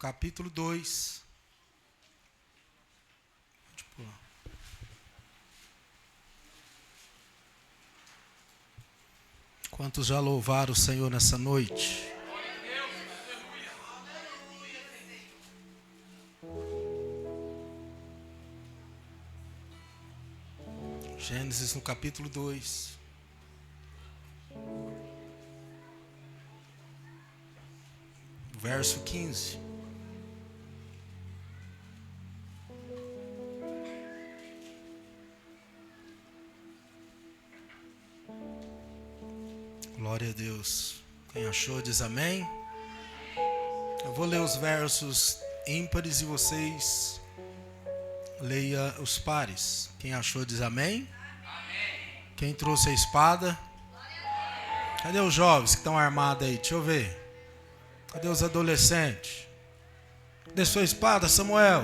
capítulo 2. Pode pular. Quantos já louvaram o Senhor nessa noite? Gênesis no capítulo 2. Verso 15. Glória a Deus. Quem achou diz amém. Eu vou ler os versos ímpares e vocês leia os pares. Quem achou diz amém. Quem trouxe a espada? Cadê os jovens que estão armados aí? Deixa eu ver. Cadê os adolescentes? Cadê sua espada, Samuel?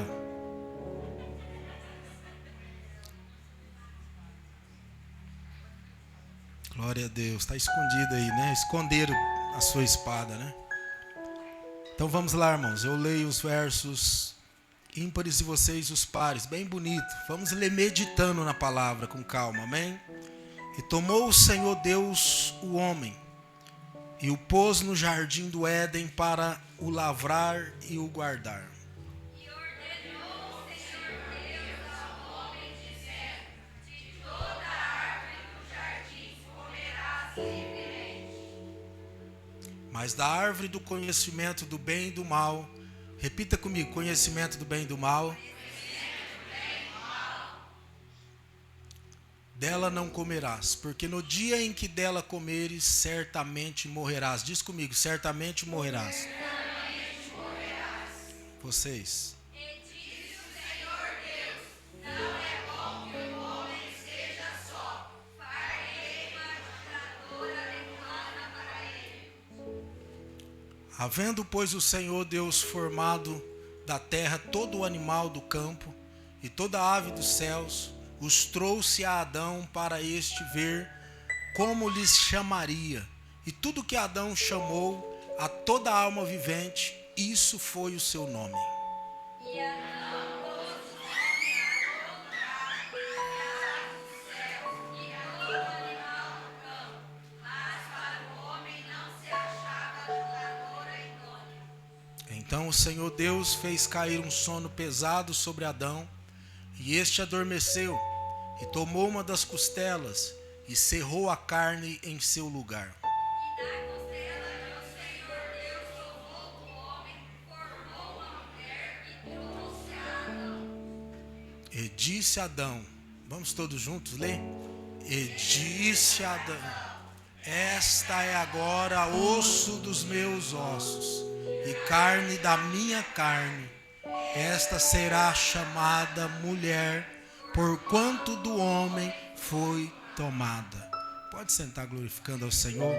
Glória a Deus. Está escondido aí, né? Esconderam a sua espada, né? Então vamos lá, irmãos. Eu leio os versos ímpares e vocês os pares. Bem bonito. Vamos ler meditando na palavra com calma, amém? E tomou o Senhor Deus o homem e o pôs no jardim do Éden para o lavrar e o guardar. E ordenou o Senhor Deus ao homem, dizendo: de toda árvore do jardim comerás livremente. Mas da árvore do conhecimento do bem e do mal, repita comigo, conhecimento do bem e do mal, dela não comerás, porque no dia em que dela comeres, certamente morrerás. Diz comigo, certamente morrerás. Certamente morrerás. Vocês. E disse o Senhor Deus: não é bom que o homem esteja só. Farei uma ajudadora adequada para ele. Havendo, pois, o Senhor Deus formado da terra todo o animal do campo e toda a ave dos céus, os trouxe a Adão para este ver como lhes chamaria. E tudo que Adão chamou a toda alma vivente, isso foi o seu nome. E Adão pôs o nome a toda ave dos céus e a todo animal do campo, mas para o homem não se achava ajudadora idônea. Então o Senhor Deus fez cair um sono pesado sobre Adão, e este adormeceu, e tomou uma das costelas, e cerrou a carne em seu lugar. E da costela que o Senhor Deus tomou do homem, formou uma mulher e trouxe a Adão. E disse Adão, vamos todos juntos ler? E disse Adão: esta é agora osso dos meus ossos e carne da minha carne. Esta será chamada mulher, porquanto do homem foi tomada. Pode sentar glorificando ao Senhor.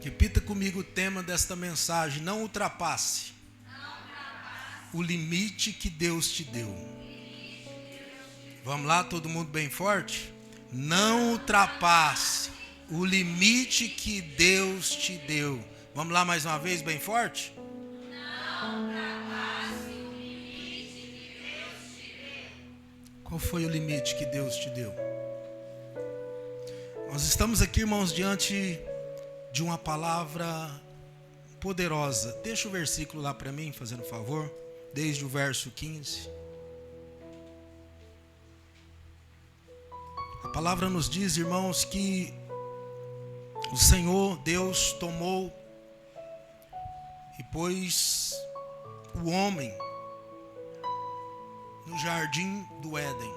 Repita comigo o tema desta mensagem: não ultrapasse o limite que Deus te deu. Vamos lá, todo mundo bem forte? Não ultrapasse o limite que Deus te deu. Vamos lá mais uma vez, bem forte? Não ultrapasse o limite que Deus te deu. Qual foi o limite que Deus te deu? Nós estamos aqui, irmãos, diante de uma palavra poderosa. Deixa o versículo lá para mim, fazendo favor, desde o verso 15. A palavra nos diz, irmãos, que o Senhor Deus tomou e pôs o homem no jardim do Éden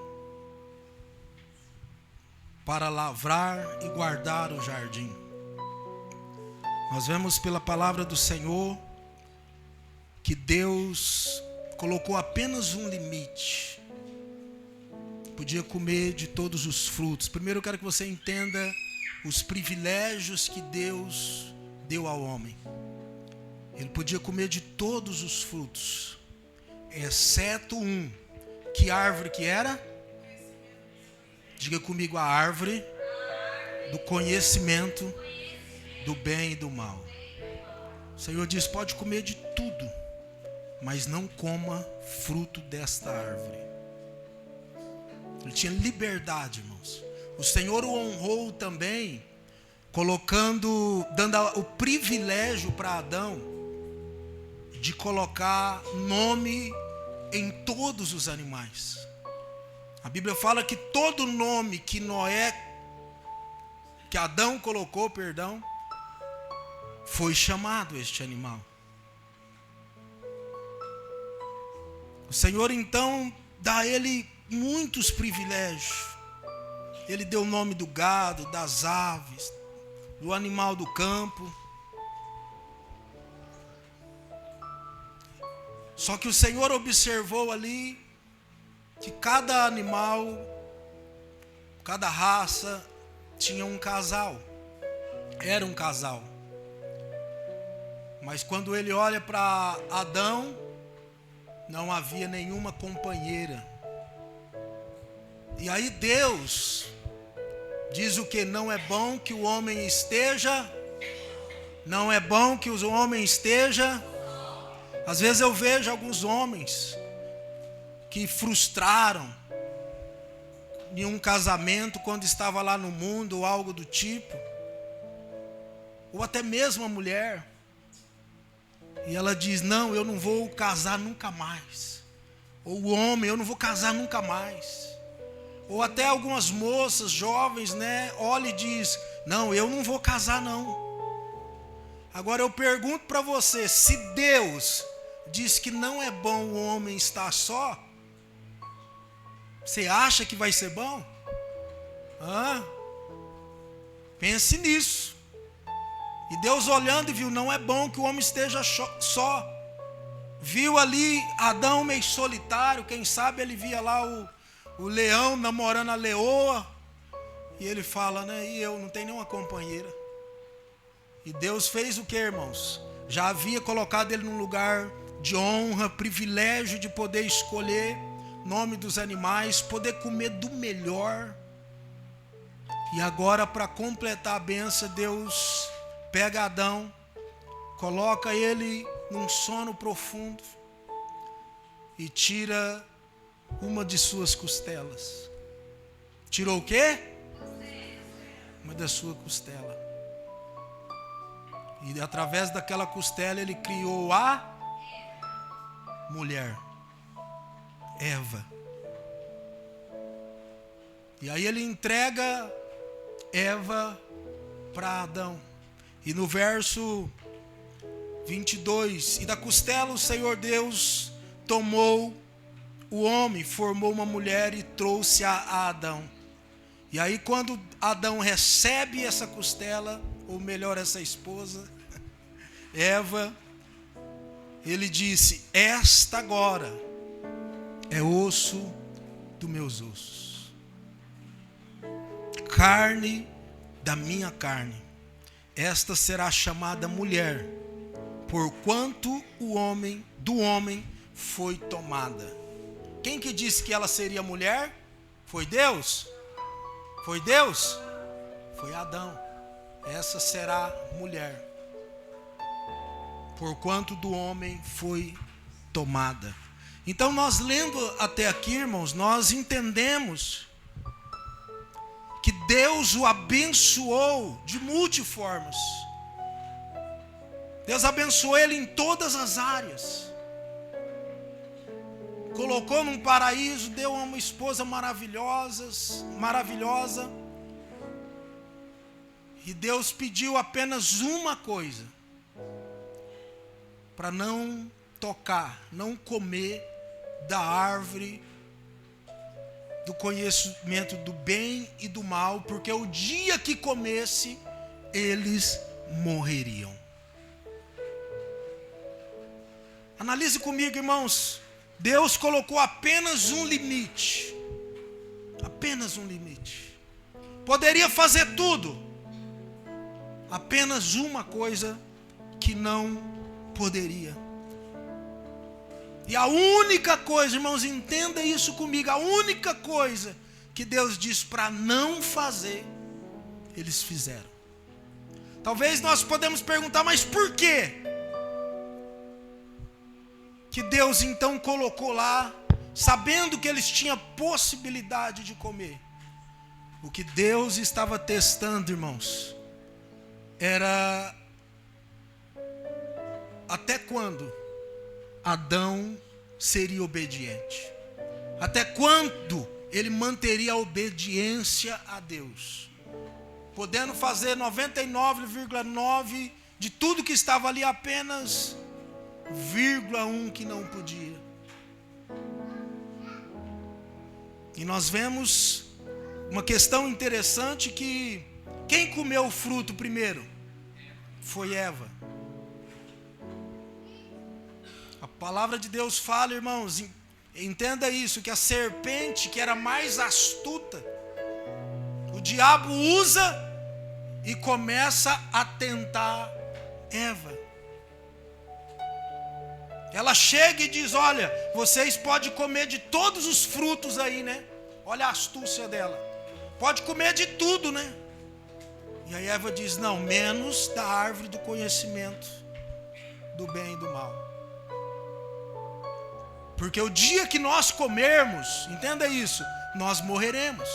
para lavrar e guardar o jardim. Nós vemos pela palavra do Senhor que Deus colocou apenas um limite. Podia comer de todos os frutos. Primeiro eu quero que você entenda os privilégios que Deus deu ao homem. Ele podia comer de todos os frutos, exceto um. Que árvore que era? Diga comigo, a árvore do conhecimento do bem e do mal. O Senhor diz: pode comer de tudo, mas não coma fruto desta árvore. Ele tinha liberdade, irmãos. O Senhor o honrou também, dando o privilégio para Adão de colocar nome em todos os animais. A Bíblia fala que todo nome que Adão colocou, foi chamado este animal. O Senhor então dá a ele muitos privilégios. Ele deu o nome do gado, das aves, do animal do campo. Só que o Senhor observou ali que cada animal, cada raça tinha um casal. Era um casal. Mas quando ele olha para Adão, não havia nenhuma companheira. E aí Deus diz o que? Não é bom que o homem esteja. Não é bom que o homem esteja. Às vezes eu vejo alguns homens que frustraram em um casamento quando estava lá no mundo, ou algo do tipo. Ou até mesmo a mulher. E ela diz: não, eu não vou casar nunca mais. Ou o homem: eu não vou casar nunca mais. Ou até algumas moças jovens, olha e diz: não, eu não vou casar não. Agora eu pergunto para você: se Deus diz que não é bom o homem estar só, você acha que vai ser bom? Pense nisso. E Deus olhando e viu: não é bom que o homem esteja só. Viu ali Adão meio solitário. Quem sabe ele via lá o leão namorando a leoa. E ele fala: e eu não tenho nenhuma companheira. E Deus fez o que, irmãos? Já havia colocado ele num lugar de honra, privilégio de poder escolher nome dos animais, poder comer do melhor. E agora, para completar a bênção, Deus pega Adão, coloca ele num sono profundo e tira uma de suas costelas. Tirou o quê? Uma da sua costela. E através daquela costela ele criou a mulher, Eva. E aí ele entrega Eva para Adão. E no verso 22, e da costela o Senhor Deus tomou o homem, formou uma mulher e trouxe a Adão. E aí quando Adão recebe essa costela, ou melhor, essa esposa, Eva, ele disse: esta agora é osso dos meus ossos, carne da minha carne. Esta será chamada mulher, porquanto do homem foi tomada. Quem que disse que ela seria mulher? Foi Deus? Foi Deus? Foi Adão. Essa será mulher, porquanto do homem foi tomada. Então nós lendo até aqui, irmãos, nós entendemos que Deus o abençoou de multiformas. Deus abençoou ele em todas as áreas. Colocou num paraíso, deu uma esposa maravilhosa. E Deus pediu apenas uma coisa: para não tocar, não comer da árvore do conhecimento do bem e do mal, porque o dia que comesse, eles morreriam. Analise comigo, irmãos. Deus colocou apenas um limite. Apenas um limite. Poderia fazer tudo. Apenas uma coisa que não poderia. E a única coisa, irmãos, entenda isso comigo, a única coisa que Deus diz para não fazer, eles fizeram. Talvez nós podemos perguntar, mas por quê? Que Deus então colocou lá, sabendo que eles tinham possibilidade de comer. O que Deus estava testando, irmãos, era até quando Adão seria obediente. Até quando ele manteria a obediência a Deus. Podendo fazer 99,9% de tudo que estava ali, apenas 0,1% que não podia. E nós vemos uma questão interessante que quem comeu o fruto primeiro? Foi Eva. A palavra de Deus fala, irmãos, entenda isso, que a serpente, que era mais astuta, o diabo usa e começa a tentar Eva. Ela chega e diz, olha, vocês podem comer de todos os frutos aí, né? Olha a astúcia dela. Pode comer de tudo, né? E aí Eva diz, não, menos da árvore do conhecimento do bem e do mal. Porque o dia que nós comermos, entenda isso, nós morreremos.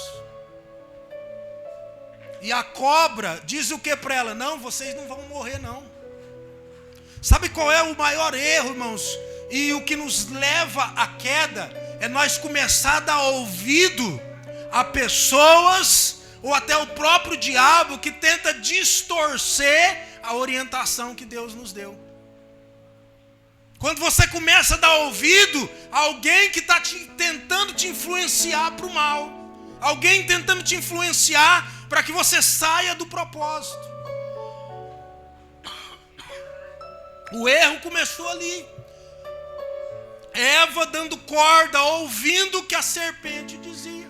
E a cobra diz o que para ela? Não, vocês não vão morrer não. Sabe qual é o maior erro, irmãos? E o que nos leva à queda é nós começar a dar ouvido a pessoas ou até o próprio diabo que tenta distorcer a orientação que Deus nos deu. Quando você começa a dar ouvido a alguém que está tentando te influenciar para o mal, alguém tentando te influenciar para que você saia do propósito. O erro começou ali. Eva dando corda, ouvindo o que a serpente dizia.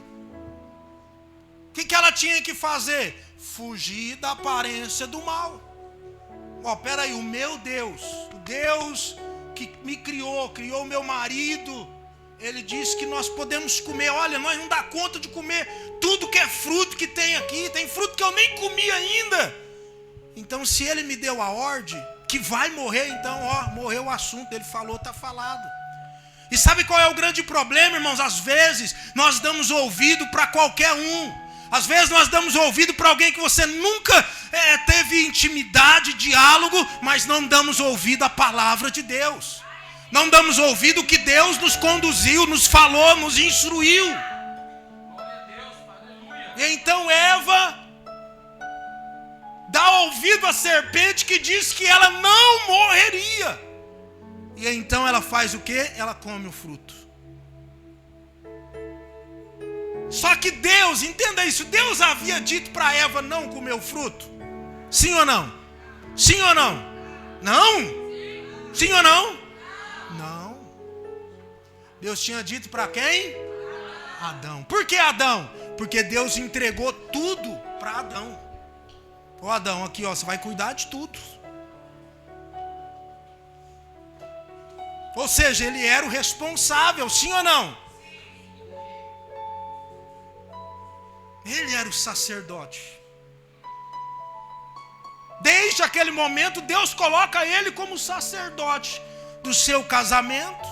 O que ela tinha que fazer? Fugir da aparência do mal. Peraí, o meu Deus, o Deus que me criou o meu marido, ele disse que nós podemos comer. Olha, nós não dá conta de comer tudo que é fruto que tem aqui. Tem fruto que eu nem comi ainda. Então se ele me deu a ordem que vai morrer, então morreu o assunto. Ele falou, está falado. E sabe qual é o grande problema, irmãos? Às vezes nós damos ouvido para qualquer um. Às vezes nós damos ouvido para alguém que você nunca teve intimidade, diálogo, mas não damos ouvido à palavra de Deus. Não damos ouvido o que Deus nos conduziu, nos falou, nos instruiu. E então Eva dá ouvido à serpente que diz que ela não morreria. E então ela faz o quê? Ela come o fruto. Só que Deus, entenda isso, Deus havia dito para Eva não comer o fruto? Sim ou não? Sim ou não? Não? Sim ou não? Não. Deus tinha dito para quem? Adão. Por que Adão? Porque Deus entregou tudo para Adão. Ô Adão, aqui você vai cuidar de tudo. Ou seja, ele era o responsável, sim ou não? Ele era o sacerdote. Desde aquele momento, Deus coloca ele como sacerdote do seu casamento.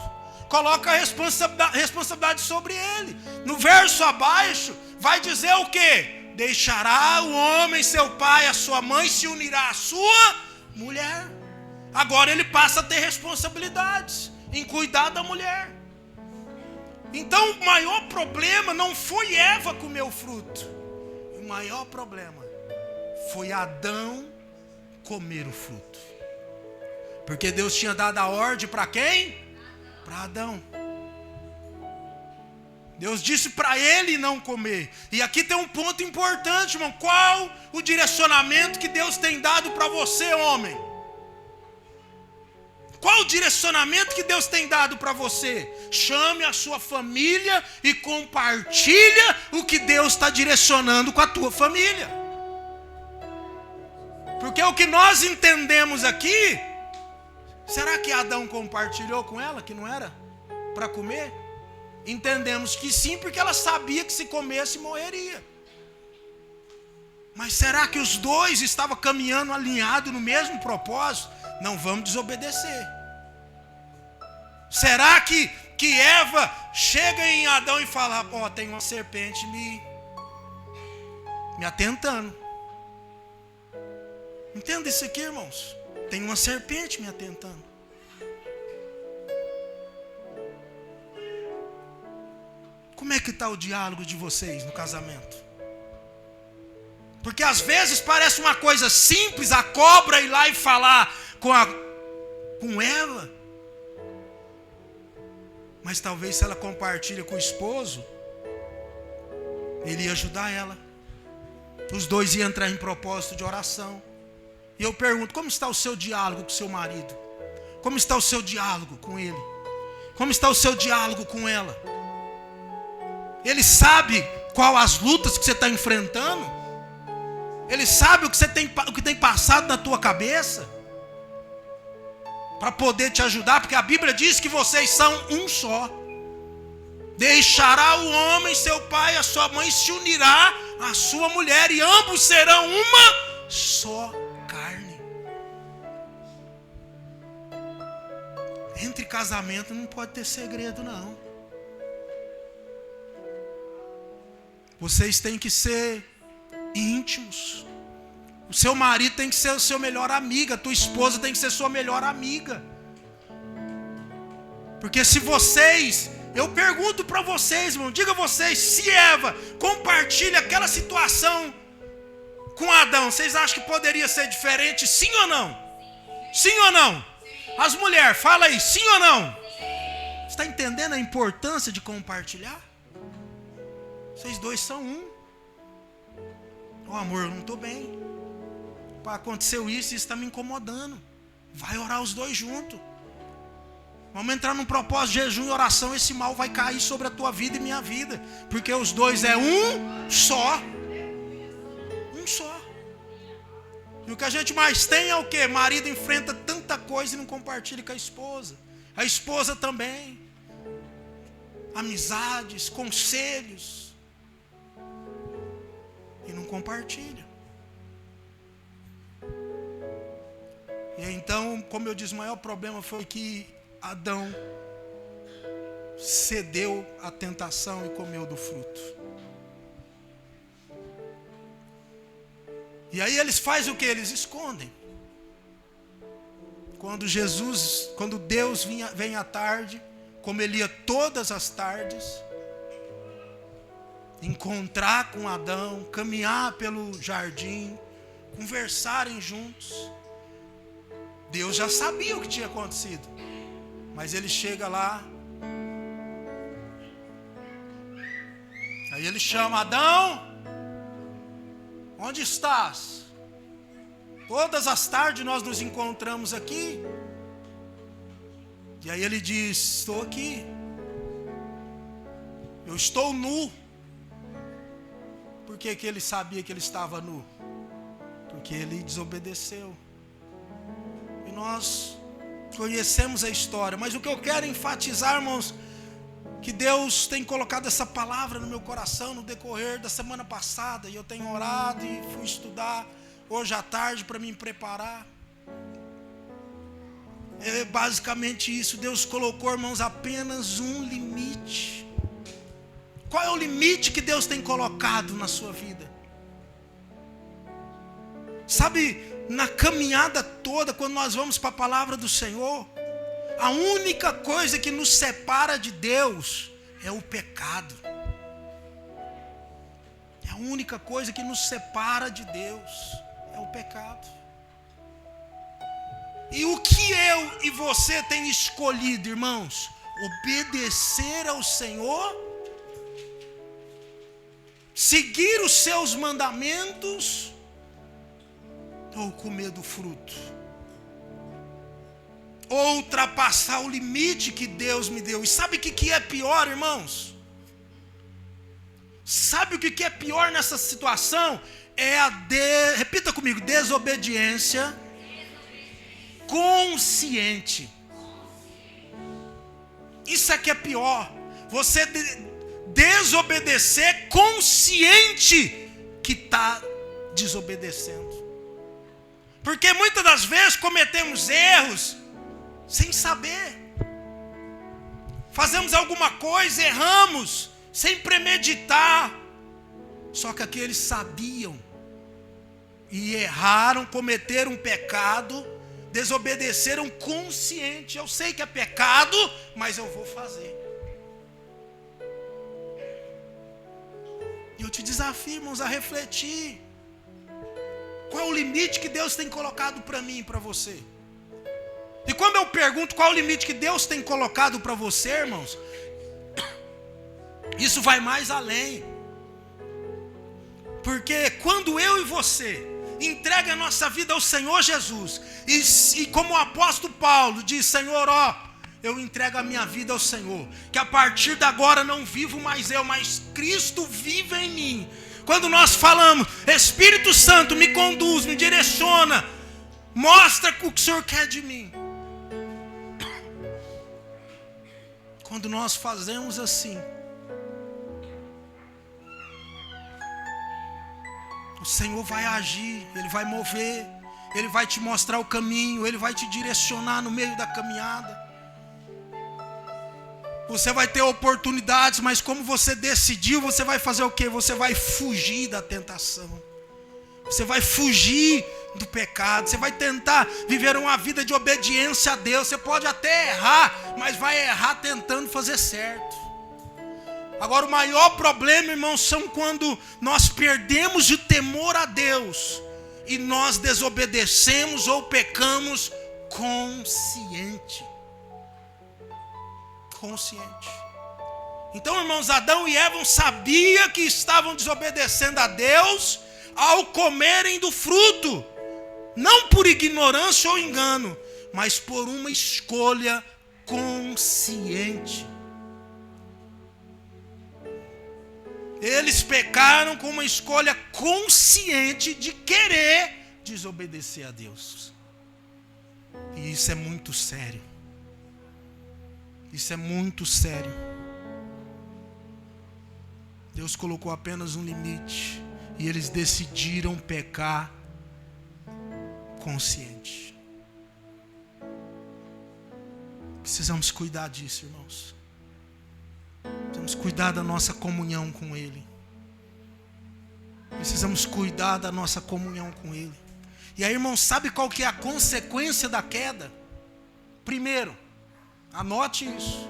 Coloca a responsabilidade sobre ele. No verso abaixo, vai dizer o quê? Deixará o homem seu pai, a sua mãe, se unirá à sua mulher. Agora ele passa a ter responsabilidades em cuidar da mulher. Então o maior problema não foi Eva comer o fruto. O maior problema foi Adão comer o fruto. Porque Deus tinha dado a ordem para quem? Para Adão. Deus disse para ele não comer. E aqui tem um ponto importante, irmão. Qual o direcionamento que Deus tem dado para você, homem? Qual o direcionamento que Deus tem dado para você? Chame a sua família e compartilha o que Deus está direcionando com a tua família. Porque o que nós entendemos aqui, será que Adão compartilhou com ela que não era para comer? Entendemos que sim, porque ela sabia que se comesse morreria. Mas será que os dois estavam caminhando alinhados no mesmo propósito? Não vamos desobedecer. Será que Eva chega em Adão e fala: ó, tem uma serpente me atentando. Entenda isso aqui, irmãos. Tem uma serpente me atentando. Como é que está o diálogo de vocês no casamento? Porque às vezes parece uma coisa simples, a cobra ir lá e falar com Eva. Mas talvez se ela compartilha com o esposo, ele ia ajudar ela. Os dois iam entrar em propósito de oração. E eu pergunto: como está o seu diálogo com o seu marido? Como está o seu diálogo com ele? Como está o seu diálogo com ela? Ele sabe qual as lutas que você está enfrentando? Ele sabe o que tem passado na tua cabeça? Para poder te ajudar, porque a Bíblia diz que vocês são um só. Deixará o homem, seu pai, a sua mãe, se unirá à sua mulher, e ambos serão uma só carne. Entre casamento não pode ter segredo, não. Vocês têm que ser íntimos. O seu marido tem que ser o seu melhor amigo. A tua esposa tem que ser sua melhor amiga. Porque se vocês... Eu pergunto para vocês, irmão. Diga vocês, se Eva compartilha aquela situação com Adão, vocês acham que poderia ser diferente? Sim ou não? Sim ou não? As mulheres, fala aí, sim ou não? Você está entendendo a importância de compartilhar? Vocês dois são um. Ô amor, eu não estou bem. Aconteceu isso está me incomodando. Vai orar os dois juntos. Vamos entrar num propósito de jejum e oração. Esse mal vai cair sobre a tua vida e minha vida. Porque os dois é um só. Um só. E o que a gente mais tem é o quê? Marido enfrenta tanta coisa e não compartilha com a esposa. A esposa também. Amizades, conselhos. E não compartilha. E então, como eu disse, o maior problema foi que Adão cedeu à tentação e comeu do fruto. E aí eles fazem o que? Eles escondem. Quando Deus vem à tarde, como ele ia todas as tardes, encontrar com Adão, caminhar pelo jardim, conversarem juntos. Deus já sabia o que tinha acontecido, mas ele chega lá, aí ele chama: Adão, onde estás? Todas as tardes nós nos encontramos aqui. E aí ele diz: estou aqui, eu estou nu. Por que ele sabia que ele estava nu? Porque ele desobedeceu. E nós conhecemos a história. Mas o que eu quero enfatizar, irmãos, que Deus tem colocado essa palavra no meu coração no decorrer da semana passada. E eu tenho orado e fui estudar hoje à tarde para me preparar. É basicamente isso. Deus colocou, irmãos, apenas um limite. Qual é o limite que Deus tem colocado na sua vida? Sabe, na caminhada toda, quando nós vamos para a palavra do Senhor, a única coisa que nos separa de Deus é o pecado. É a única coisa que nos separa de Deus é o pecado. E o que eu e você tem escolhido, irmãos? Obedecer ao Senhor? Seguir os seus mandamentos ou comer do fruto? Ou ultrapassar o limite que Deus me deu? E sabe o que é pior, irmãos? Sabe o que é pior nessa situação? Repita comigo: desobediência consciente. Isso é que é pior. Você desobedecer consciente que está desobedecendo. Porque muitas das vezes cometemos erros sem saber. Fazemos alguma coisa, erramos, sem premeditar. Só que aqueles sabiam e erraram, cometeram um pecado, desobedeceram consciente. Eu sei que é pecado, mas eu vou fazer. E eu te desafio, irmãos, a refletir. Qual é o limite que Deus tem colocado para mim e para você? E quando eu pergunto qual é o limite que Deus tem colocado para você, irmãos, isso vai mais além. Porque quando eu e você entrega a nossa vida ao Senhor Jesus, e como o apóstolo Paulo diz, Senhor, ó, eu entrego a minha vida ao Senhor, que a partir de agora não vivo mais eu, mas Cristo vive em mim. Quando nós falamos, Espírito Santo me conduz, me direciona, mostra o que o Senhor quer de mim. Quando nós fazemos assim, o Senhor vai agir, Ele vai mover, Ele vai te mostrar o caminho, Ele vai te direcionar no meio da caminhada. Você vai ter oportunidades, mas como você decidiu, você vai fazer o quê? Você vai fugir da tentação. Você vai fugir do pecado. Você vai tentar viver uma vida de obediência a Deus. Você pode até errar, mas vai errar tentando fazer certo. Agora o maior problema, irmãos, são quando nós perdemos o temor a Deus e nós desobedecemos ou pecamos consciente. Então, irmãos, Adão e Eva sabiam que estavam desobedecendo a Deus ao comerem do fruto, não por ignorância ou engano, mas por uma escolha consciente. Eles pecaram com uma escolha consciente de querer desobedecer a Deus. E isso é muito sério. Isso é muito sério. Deus colocou apenas um limite e eles decidiram pecar consciente. Precisamos cuidar disso, irmãos. Precisamos cuidar da nossa comunhão com Ele. Precisamos cuidar da nossa comunhão com Ele. E aí, irmãos, sabe qual que é a consequência da queda? Primeiro, anote isso.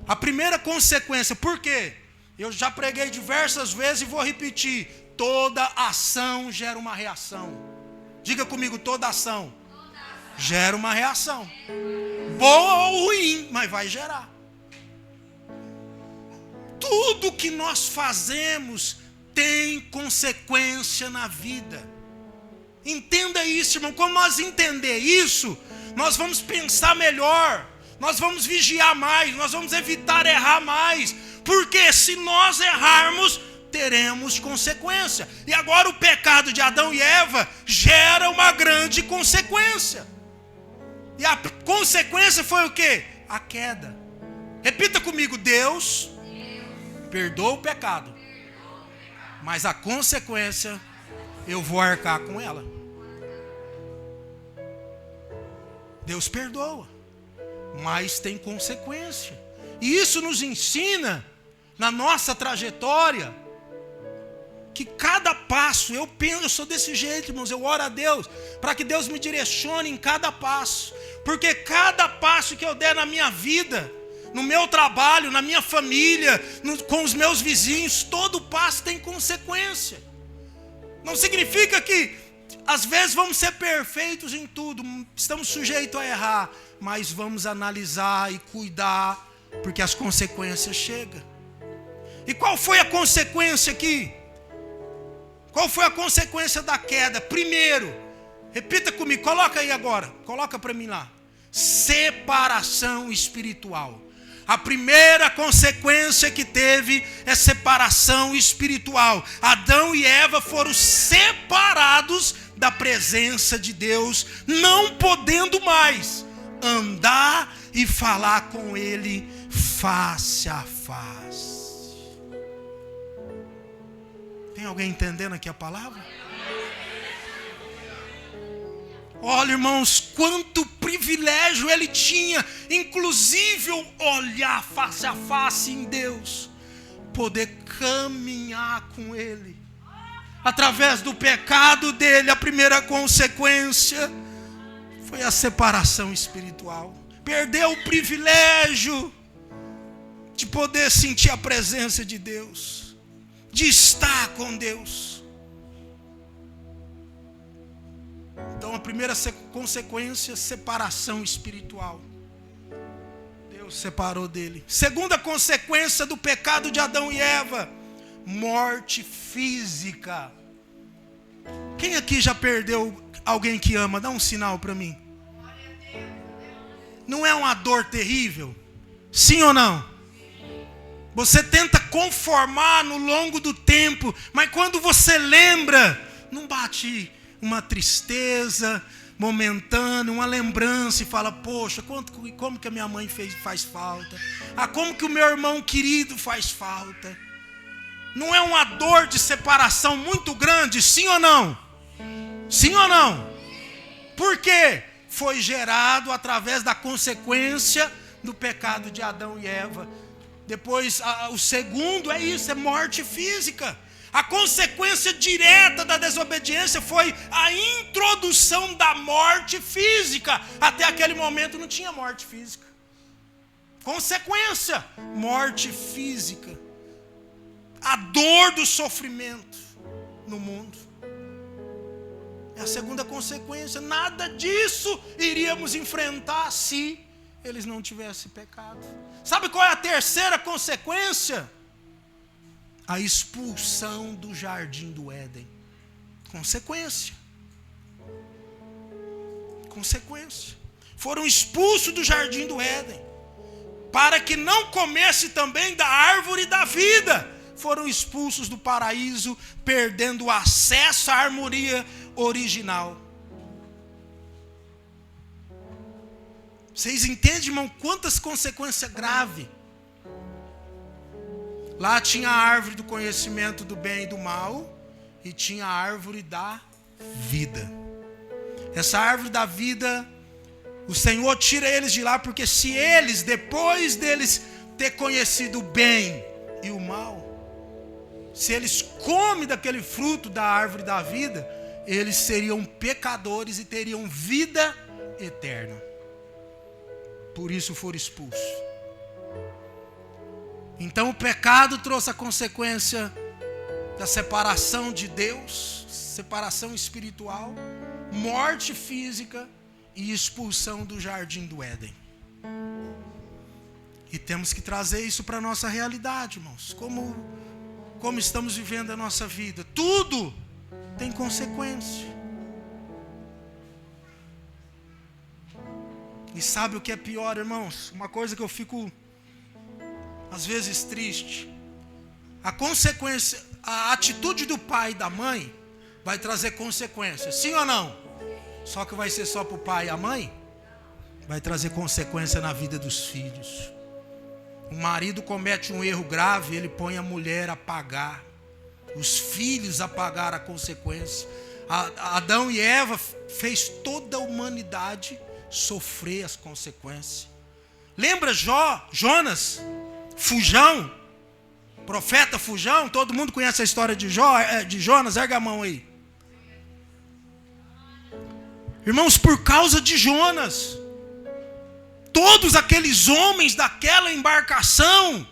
A primeira consequência, por quê? Eu já preguei diversas vezes e vou repetir. Toda ação gera uma reação. Diga comigo, toda ação gera uma reação. Boa ou ruim, mas vai gerar. Tudo que nós fazemos tem consequência na vida. Entenda isso, irmão. Quando nós entender isso, nós vamos pensar melhor. Nós vamos vigiar mais, nós vamos evitar errar mais, porque se nós errarmos, teremos consequência. E agora o pecado de Adão e Eva gera uma grande consequência. E a consequência foi o quê? A queda. Repita comigo, Deus perdoa o pecado, mas a consequência eu vou arcar com ela. Deus perdoa, mas tem consequência. E isso nos ensina, na nossa trajetória, que cada passo, eu sou desse jeito, irmãos, eu oro a Deus, para que Deus me direcione em cada passo. Porque cada passo que eu der na minha vida, no meu trabalho, na minha família, com os meus vizinhos, todo passo tem consequência. Não significa que às vezes vamos ser perfeitos em tudo, estamos sujeitos a errar, mas vamos analisar e cuidar, porque as consequências chegam. E qual foi a consequência aqui? Qual foi a consequência da queda? Primeiro, repita comigo, coloca aí agora, coloca para mim lá. Separação espiritual. A primeira consequência que teve é separação espiritual. Adão e Eva foram separados da presença de Deus, não podendo mais andar e falar com Ele face a face. Tem alguém entendendo aqui a palavra? Olha, irmãos, quanto privilégio ele tinha, inclusive olhar face a face em Deus, poder caminhar com ele. Através do pecado dele, a primeira consequência foi a separação espiritual. Perdeu o privilégio de poder sentir a presença de Deus, de estar com Deus. Então a primeira consequência, separação espiritual. Deus separou dele. Segunda consequência do pecado de Adão e Eva, morte física. Quem aqui já perdeu alguém que ama? Dá um sinal para mim. Não é uma dor terrível? Sim ou não? Você tenta conformar no longo do tempo, mas quando você lembra, não bate uma tristeza momentânea, uma lembrança e fala, poxa, como que a minha mãe faz falta? Como que o meu irmão querido faz falta? Não é uma dor de separação muito grande, sim ou não? Sim ou não? Por quê? Foi gerado através da consequência do pecado de Adão e Eva. Depois, o segundo é isso, é morte física. A consequência direta da desobediência foi a introdução da morte física. Até aquele momento não tinha morte física. Consequência, morte física. A dor do sofrimento no mundo. É a segunda consequência. Nada disso iríamos enfrentar se eles não tivessem pecado. Sabe qual é a terceira consequência? A expulsão do jardim do Éden. Consequência. Consequência. Foram expulsos do jardim do Éden, para que não comesse também da árvore da vida. Foram expulsos do paraíso, perdendo o acesso à harmonia original. Vocês entendem, irmão, quantas consequências graves? Lá tinha a árvore do conhecimento do bem e do mal, e tinha a árvore da vida. Essa árvore da vida, o Senhor tira eles de lá, porque se eles, depois deles ter conhecido o bem e o mal, se eles comem daquele fruto da árvore da vida, eles seriam pecadores e teriam vida eterna. Por isso foram expulsos. Então o pecado trouxe a consequência da separação de Deus, separação espiritual, morte física e expulsão do jardim do Éden. E temos que trazer isso para a nossa realidade, irmãos. Como estamos vivendo a nossa vida. Tudo tem consequência. E sabe o que é pior, irmãos? Uma coisa que eu fico às vezes triste. A consequência, a atitude do pai e da mãe vai trazer consequências, sim ou não? Só que vai ser só para o pai e a mãe? Vai trazer consequência na vida dos filhos. O marido comete um erro grave, ele põe a mulher a pagar, os filhos a pagar a consequência. Adão e Eva fez toda a humanidade sofrer as consequências. Lembra Jonas? Fujão, profeta Fujão, todo mundo conhece a história de Jonas, erga a mão aí. Irmãos, por causa de Jonas, todos aqueles homens daquela embarcação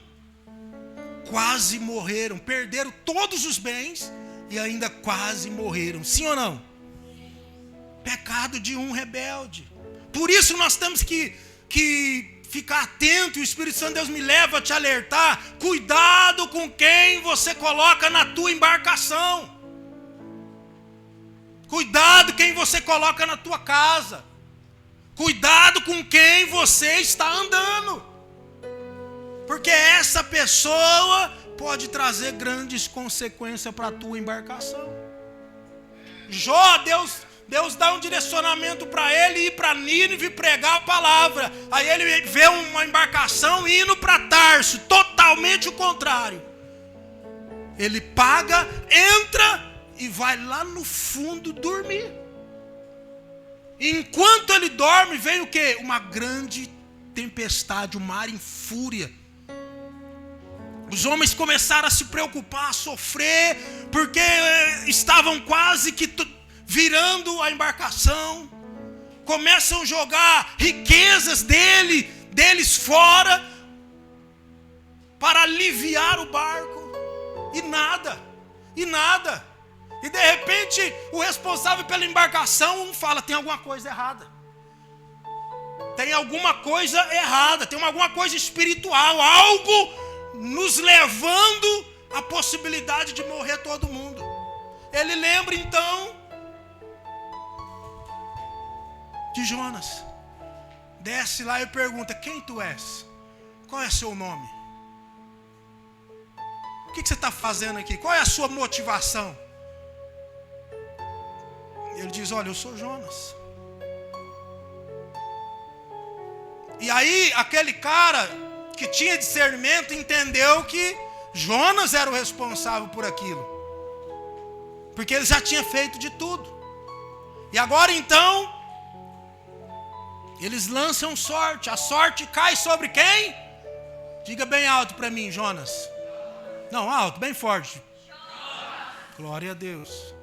quase morreram, perderam todos os bens e ainda quase morreram, sim ou não? Pecado de um rebelde. Por isso nós temos que ficar atento, e o Espírito Santo de Deus me leva a te alertar. Cuidado com quem você coloca na tua embarcação. Cuidado quem você coloca na tua casa. Cuidado com quem você está andando. Porque essa pessoa pode trazer grandes consequências para a tua embarcação. Deus dá um direcionamento para ele ir para Nínive pregar a palavra. Aí ele vê uma embarcação indo para Tarso, totalmente o contrário. Ele paga, entra e vai lá no fundo dormir. Enquanto ele dorme, veio o quê? Uma grande tempestade, o mar em fúria. Os homens começaram a se preocupar, a sofrer, porque estavam quase que virando a embarcação. Começam a jogar riquezas deles fora, para aliviar o barco. E nada. E de repente, o responsável pela embarcação fala: tem alguma coisa errada. Tem alguma coisa errada, tem alguma coisa espiritual, algo nos levando à possibilidade de morrer todo mundo. Ele lembra então de Jonas. Desce lá e pergunta: quem tu és? Qual é seu nome? O que você está fazendo aqui? Qual é a sua motivação? Ele diz: olha, eu sou Jonas. E aí aquele cara que tinha discernimento entendeu que Jonas era o responsável por aquilo, porque ele já tinha feito de tudo. E agora então eles lançam sorte. A sorte cai sobre quem? Diga bem alto para mim, Jonas. Não, alto, bem forte. Glória a Deus.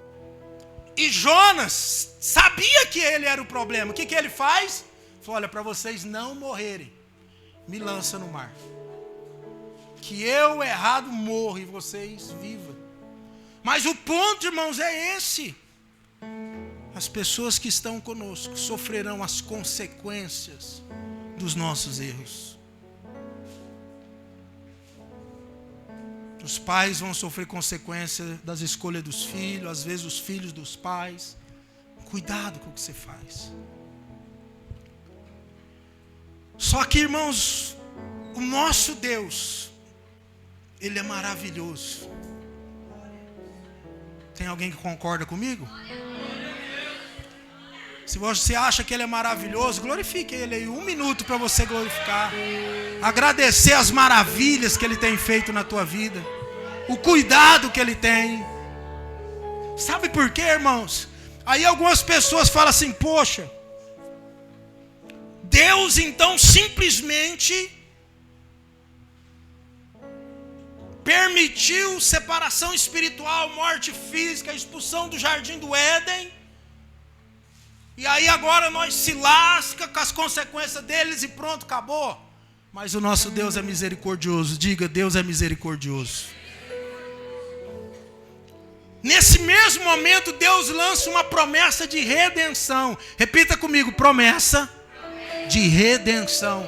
E Jonas sabia que ele era o problema. O que ele faz? Falou: olha, para vocês não morrerem, me lança no mar, que eu errado morro e vocês vivam. Mas o ponto, irmãos, é esse: as pessoas que estão conosco sofrerão as consequências dos nossos erros. Os pais vão sofrer consequências das escolhas dos filhos, às vezes os filhos dos pais. Cuidado com o que você faz. Só que, irmãos, o nosso Deus, Ele é maravilhoso. Tem alguém que concorda comigo? Se você acha que Ele é maravilhoso, glorifique Ele aí. 1 minuto para você glorificar. Agradecer as maravilhas que Ele tem feito na tua vida. O cuidado que Ele tem. Sabe por quê, irmãos? Aí algumas pessoas falam assim: poxa, Deus então simplesmente permitiu separação espiritual, morte física, expulsão do jardim do Éden. E aí agora nós se lasca com as consequências deles e pronto, acabou. Mas o nosso Deus é misericordioso. Diga: Deus é misericordioso. Nesse mesmo momento, Deus lança uma promessa de redenção. Repita comigo: promessa de redenção.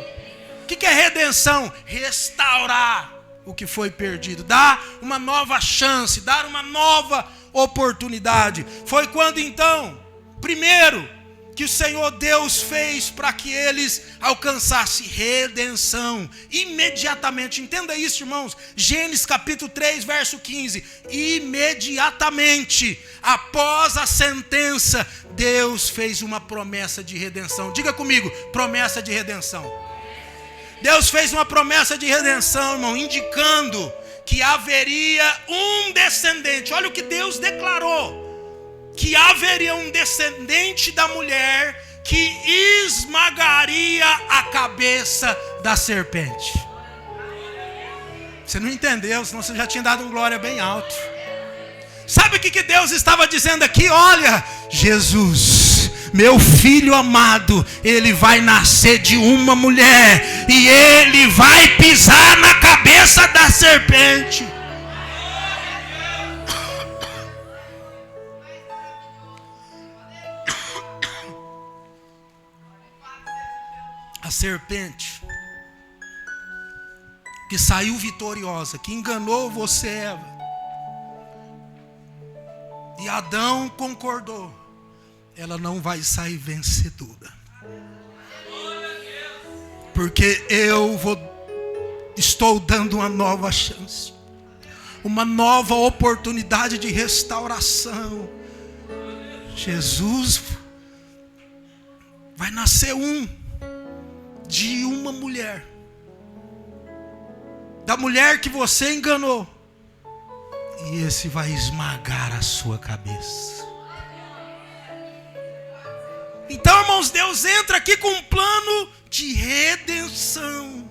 O que é redenção? Restaurar o que foi perdido, dar uma nova chance, dar uma nova oportunidade. Foi quando então, primeiro, que o Senhor Deus fez para que eles alcançassem redenção imediatamente. Entenda isso, irmãos. Gênesis capítulo 3, verso 15. Imediatamente após a sentença, Deus fez uma promessa de redenção. Diga comigo: promessa de redenção. Deus fez uma promessa de redenção, irmão, indicando que haveria um descendente. Olha o que Deus declarou: que haveria um descendente da mulher que esmagaria a cabeça da serpente. Você não entendeu, senão você já tinha dado um glória bem alto. Sabe o que Deus estava dizendo aqui? Olha, Jesus, meu filho amado, ele vai nascer de uma mulher e ele vai pisar na cabeça da serpente. A serpente que saiu vitoriosa, que enganou você, Eva, e Adão concordou, ela não vai sair vencedora, porque estou dando uma nova chance, uma nova oportunidade de restauração. Jesus vai nascer de uma mulher, da mulher que você enganou, e esse vai esmagar a sua cabeça. Então, irmãos, Deus entra aqui com um plano de redenção.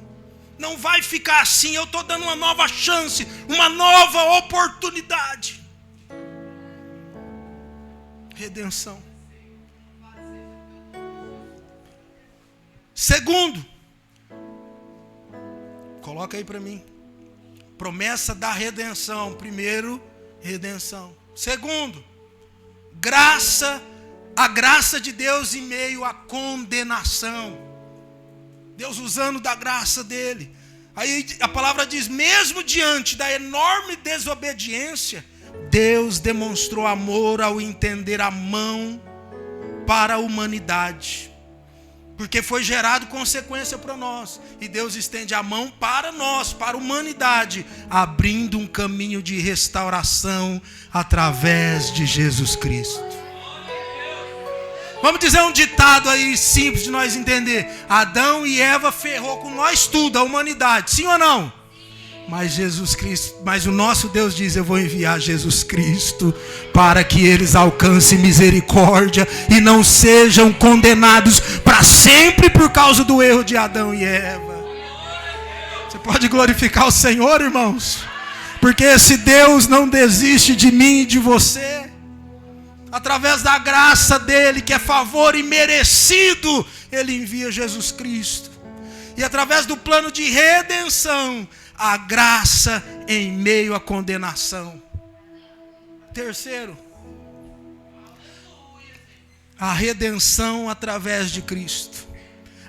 Não vai ficar assim, eu estou dando uma nova chance, uma nova oportunidade. Redenção. Segundo, coloca aí para mim. Promessa da redenção. Primeiro, redenção. Segundo, graça, a graça de Deus em meio à condenação. Deus usando da graça dele. Aí a palavra diz, mesmo diante da enorme desobediência, Deus demonstrou amor ao estender a mão para a humanidade. Porque foi gerado consequência para nós. E Deus estende a mão para nós, para a humanidade, abrindo um caminho de restauração através de Jesus Cristo. Vamos dizer um ditado aí simples de nós entender. Adão e Eva ferrou com nós tudo, a humanidade. Sim ou não? Mas Jesus Cristo, mas o nosso Deus diz, eu vou enviar Jesus Cristo para que eles alcancem misericórdia e não sejam condenados para sempre por causa do erro de Adão e Eva. Você pode glorificar o Senhor, irmãos? Porque esse Deus não desiste de mim e de você. Através da graça dele, que é favor imerecido, ele envia Jesus Cristo. E através do plano de redenção, a graça em meio à condenação. Terceiro, a redenção através de Cristo.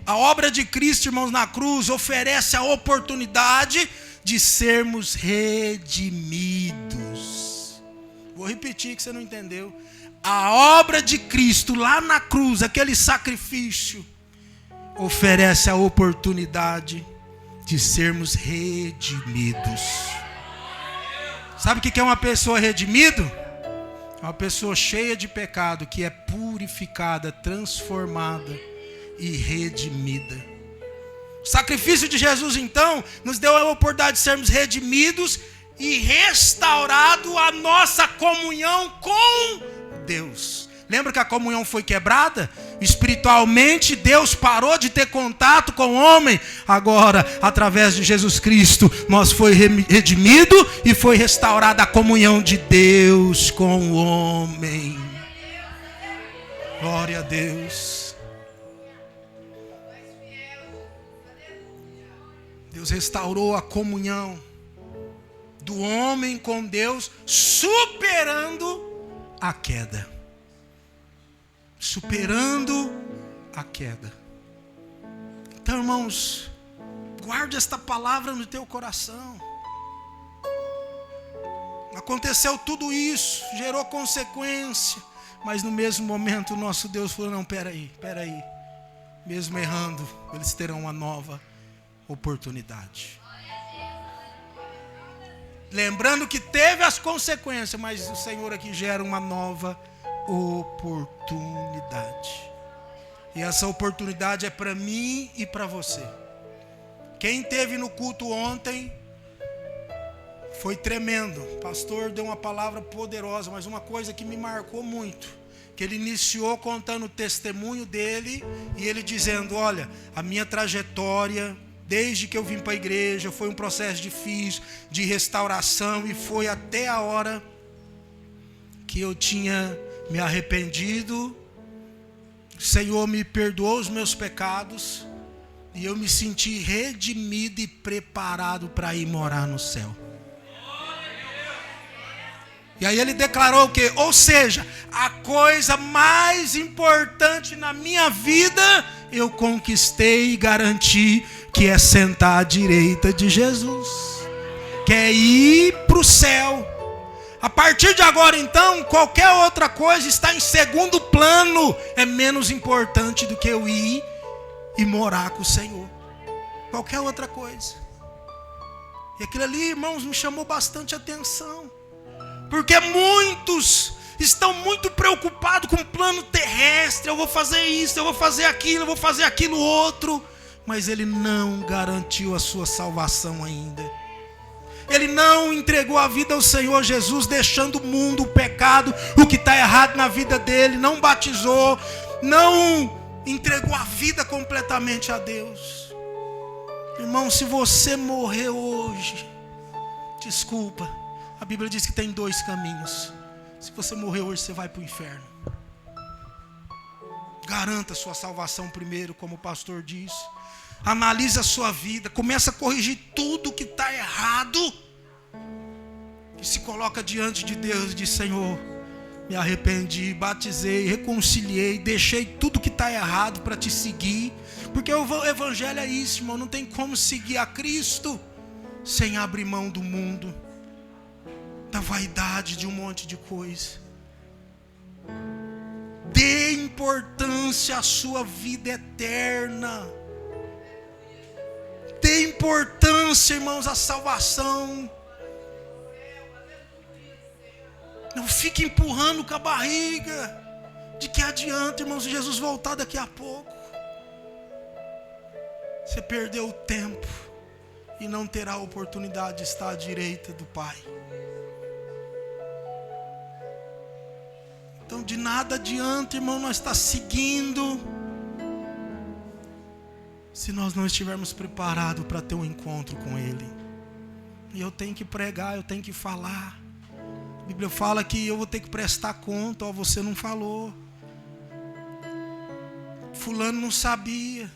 A obra de Cristo, irmãos, na cruz oferece a oportunidade de sermos redimidos. Vou repetir que você não entendeu. A obra de Cristo lá na cruz, aquele sacrifício, oferece a oportunidade de sermos redimidos. Sabe o que é uma pessoa redimida? É uma pessoa cheia de pecado, que é purificada, transformada e redimida. O sacrifício de Jesus, então, nos deu a oportunidade de sermos redimidos e restaurado a nossa comunhão com Deus. Lembra que a comunhão foi quebrada? Espiritualmente, Deus parou de ter contato com o homem. Agora, através de Jesus Cristo, nós foi redimido e foi restaurada a comunhão de Deus com o homem. Glória a Deus. Deus restaurou a comunhão do homem com Deus, superando a queda. Superando a queda. Então, irmãos, guarde esta palavra no teu coração. Aconteceu tudo isso, gerou consequência, mas no mesmo momento o nosso Deus falou, não, peraí, mesmo errando, eles terão uma nova oportunidade. Lembrando que teve as consequências, mas o Senhor aqui gera uma nova oportunidade. E essa oportunidade é para mim e para você. Quem esteve no culto ontem foi tremendo. O pastor deu uma palavra poderosa, mas uma coisa que me marcou muito, que ele iniciou contando o testemunho dele, e ele dizendo, olha, a minha trajetória desde que eu vim para a igreja foi um processo difícil de restauração, e foi até a hora que eu tinha me arrependido, o Senhor me perdoou os meus pecados, e eu me senti redimido e preparado para ir morar no céu. E aí ele declarou o quê? Ou seja, a coisa mais importante na minha vida, eu conquistei e garanti, que é sentar à direita de Jesus, que é ir para o céu. A partir de agora, então, qualquer outra coisa está em segundo plano, é menos importante do que eu ir e morar com o Senhor. Qualquer outra coisa. E aquilo ali, irmãos, me chamou bastante atenção, porque muitos estão muito preocupados com o plano terrestre. Eu vou fazer isso, eu vou fazer aquilo, eu vou fazer aquilo outro. Mas ele não garantiu a sua salvação ainda. Ele não entregou a vida ao Senhor Jesus, deixando o mundo, o pecado, o que está errado na vida dele. Não batizou, não entregou a vida completamente a Deus. Irmão, se você morrer hoje, desculpa, a Bíblia diz que tem 2 caminhos. Se você morrer hoje, você vai para o inferno. Garanta a sua salvação primeiro, como o pastor disse. Analise a sua vida, começa a corrigir tudo que está errado. E se coloca diante de Deus e diz: Senhor, me arrependi, batizei, reconciliei, deixei tudo que está errado para te seguir. Porque o evangelho é isso, irmão. Não tem como seguir a Cristo sem abrir mão do mundo, da vaidade, de um monte de coisa. Dê importância à sua vida eterna. Dê importância, irmãos, à salvação. Não fique empurrando com a barriga. De que adianta, irmãos, se Jesus voltar daqui a pouco? Você perdeu o tempo e não terá a oportunidade de estar à direita do Pai. Então de nada adianta, irmão, nós estar seguindo se nós não estivermos preparados para ter um encontro com Ele. E eu tenho que pregar, eu tenho que falar. A Bíblia fala que eu vou ter que prestar conta. Ó, você não falou, fulano não sabia.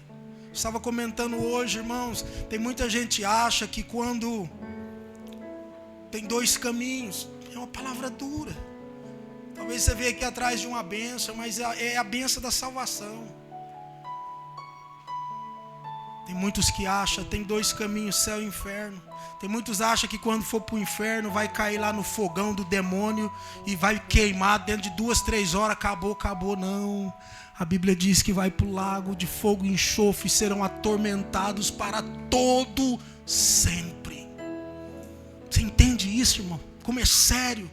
Estava comentando hoje, irmãos, tem muita gente que acha que quando tem 2 caminhos, é uma palavra dura. Talvez você veja aqui atrás de uma bênção, mas é a bênção da salvação. Tem muitos que acham, tem 2 caminhos, céu e inferno. Tem muitos que acham que quando for para o inferno vai cair lá no fogão do demônio e vai queimar dentro de 2, 3 horas, acabou, não. A Bíblia diz que vai para o lago de fogo e enxofre e serão atormentados para todo sempre. Você entende isso, irmão? Como é sério?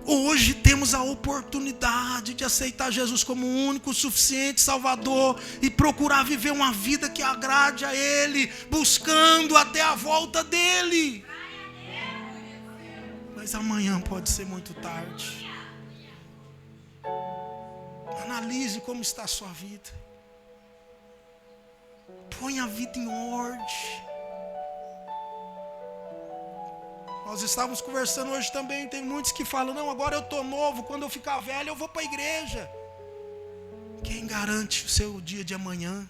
Hoje temos a oportunidade de aceitar Jesus como o único, suficiente Salvador e procurar viver uma vida que agrade a Ele, buscando até a volta dEle. Mas amanhã pode ser muito tarde. Analise como está a sua vida. Põe a vida em ordem. Nós estávamos conversando hoje também. Tem muitos que falam: não, agora eu estou novo, quando eu ficar velho eu vou para a igreja. Quem garante o seu dia de amanhã?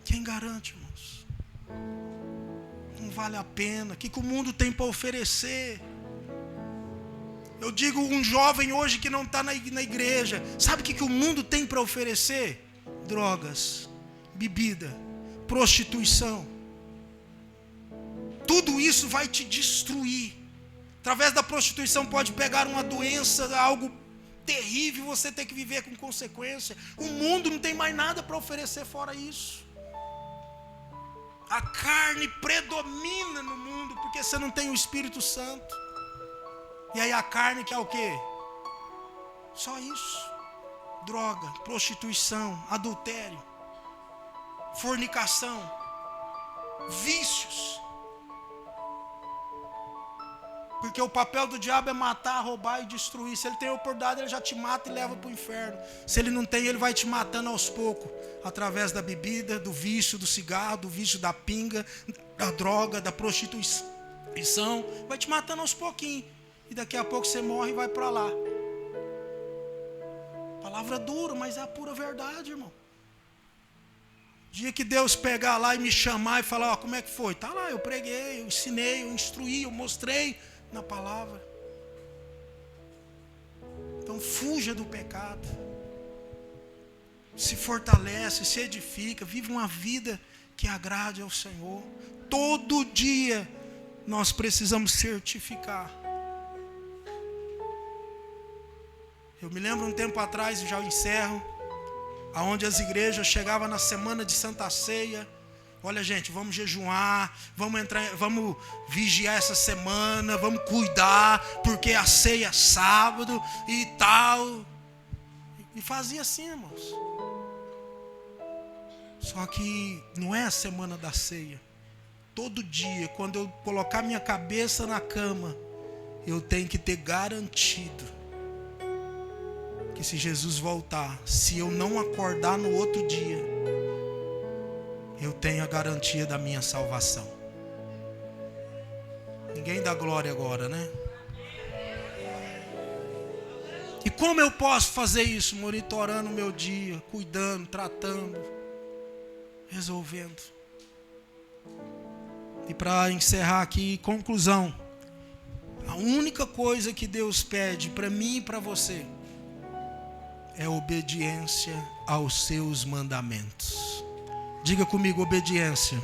Quem garante, irmãos? Não vale a pena. O que o mundo tem para oferecer? Eu digo, um jovem hoje que não está na igreja, sabe o que o mundo tem para oferecer? Drogas, bebida, prostituição. Tudo isso vai te destruir. Através da prostituição pode pegar uma doença, algo terrível, você ter que viver com consequência. O mundo não tem mais nada para oferecer fora isso. A carne predomina no mundo, porque você não tem o Espírito Santo. E aí a carne quer o quê? Só isso. Droga, prostituição, adultério, fornicação, vícios. Porque o papel do diabo é matar, roubar e destruir. Se ele tem a oportunidade, ele já te mata e leva para o inferno. Se ele não tem, ele vai te matando aos poucos. Através da bebida, do vício, do cigarro, do vício da pinga, da droga, da prostituição. Vai te matando aos pouquinhos. E daqui a pouco você morre e vai para lá. Palavra dura, mas é a pura verdade, irmão. Dia que Deus pegar lá e me chamar e falar: ó, como é que foi? Tá lá, eu preguei, eu ensinei, eu instruí, eu mostrei na palavra. Então fuja do pecado. Se fortalece, se edifica, vive uma vida que agrade ao Senhor. Todo dia nós precisamos certificar. Eu me lembro um tempo atrás, e já encerro, aonde as igrejas chegavam na semana de Santa Ceia. Olha, gente, vamos jejuar, vamos vigiar essa semana, vamos cuidar, porque a ceia é sábado e tal. E fazia assim, irmãos. Só que não é a semana da ceia. Todo dia, quando eu colocar minha cabeça na cama, eu tenho que ter garantido que se Jesus voltar, se eu não acordar no outro dia, eu tenho a garantia da minha salvação. Ninguém dá glória agora, né? E como eu posso fazer isso? Monitorando o meu dia, cuidando, tratando, resolvendo. E para encerrar aqui, conclusão. A única coisa que Deus pede para mim e para você é obediência aos seus mandamentos. Diga comigo, obediência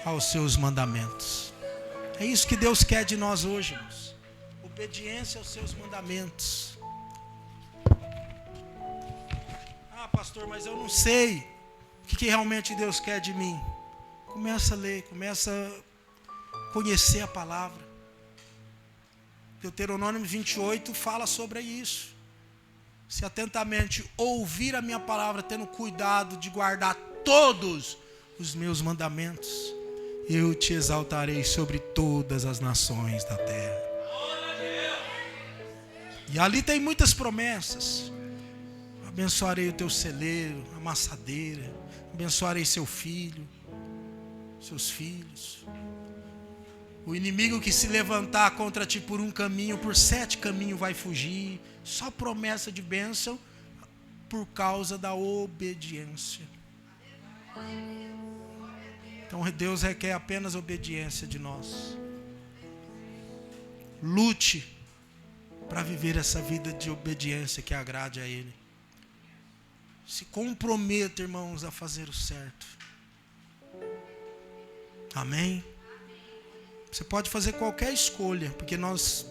aos seus mandamentos. É isso que Deus quer de nós hoje, irmãos. Obediência aos seus mandamentos. Ah, pastor, mas eu não sei o que realmente Deus quer de mim. Começa a ler, começa a conhecer a palavra. Deuteronômio 28 fala sobre isso. Se atentamente ouvir a minha palavra, tendo cuidado de guardar todos os meus mandamentos, eu te exaltarei sobre todas as nações da terra. E ali tem muitas promessas. Abençoarei o teu celeiro, a amassadeira, abençoarei seu filho, seus filhos. O inimigo que se levantar contra ti por um caminho, por 7 caminhos vai fugir. Só promessa de bênção por causa da obediência. Então Deus requer apenas obediência de nós. Lute para viver essa vida de obediência que agrade a Ele. Se comprometa, irmãos, a fazer o certo. Amém? Você pode fazer qualquer escolha, porque nós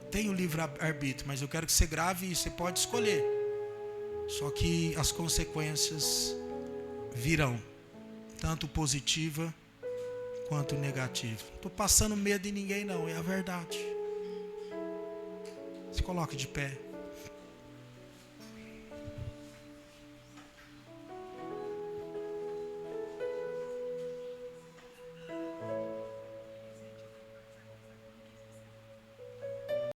temos o livre-arbítrio, mas eu quero que você grave isso, você pode escolher. Só que as consequências virão, tanto positiva quanto negativa. Não estou passando medo em ninguém não, é a verdade. Se coloque de pé.